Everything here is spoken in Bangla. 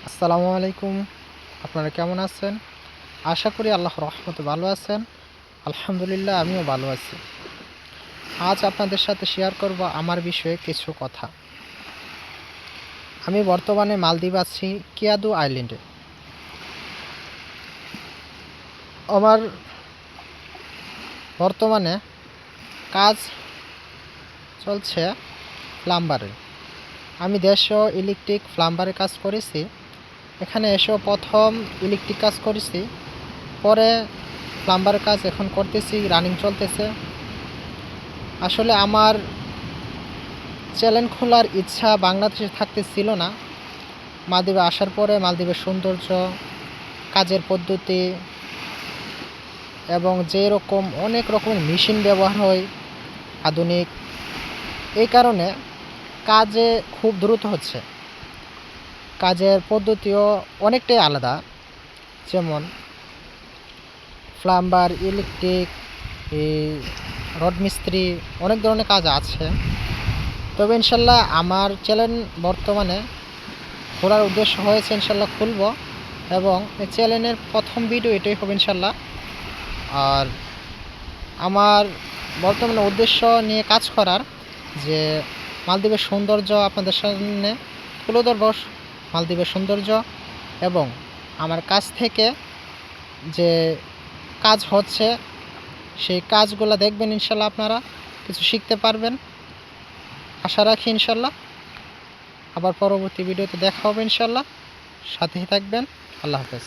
আসসালামু আলাইকুম। আপনারা কেমন আছেন? আশা করি আল্লাহর রহমতে ভালো আছেন। আলহামদুলিল্লাহ আমিও ভালো আছি। আজ আপনাদের সাথে শেয়ার করব আমার বিষয়ে কিছু কথা। আমি বর্তমানে মালদ্বীপ আছি, কিয়াদু আইল্যান্ডে। আমার বর্তমানে কাজ চলছে প্লাম্বারে। আমি দেশেও ইলেকট্রিক প্লাম্বারে কাজ করেছি। এখানে এসেও প্রথম ইলেকট্রিক কাজ করেছি, পরে প্লাম্বারের কাজ এখন করতেছি, রানিং চলতেছে। আসলে আমার চ্যানেল খোলার ইচ্ছা বাংলাদেশে থাকতে ছিল না। মালদ্বীপে আসার পরে মালদ্বীপের সৌন্দর্য, কাজের পদ্ধতি এবং যেরকম অনেক রকমের মেশিন ব্যবহার হয় আধুনিক, এই কারণে কাজে খুব দ্রুত হচ্ছে। কাজের পদ্ধতিও অনেকটাই আলাদা। যেমন প্লাম্বার, ইলেকট্রিক, এই রড মিস্ত্রি, অনেক ধরনের কাজ আছে। তবে ইনশাল্লাহ আমার চ্যানেল বর্তমানে খোলার উদ্দেশ্য হয়েছে, ইনশাল্লাহ খুলব এবং এই চ্যানেলের প্রথম ভিডিও এটাই হবে ইনশাল্লাহ। আর আমার বর্তমানে উদ্দেশ্য নিয়ে কাজ করার, যে মালদ্বীপের সৌন্দর্য আপনাদের সামনে তুলে ধরব, মালদ্বীপের সৌন্দর্য এবং আমার কাছ থেকে যে কাজ হচ্ছে সেই কাজগুলো দেখবেন, ইনশাল্লাহ আপনারা কিছু শিখতে পারবেন আশা রাখি। ইনশাল্লাহ আবার পরবর্তী ভিডিওতে দেখা হবে ইনশাল্লাহ। সাথেই থাকবেন। আল্লাহ হাফেজ।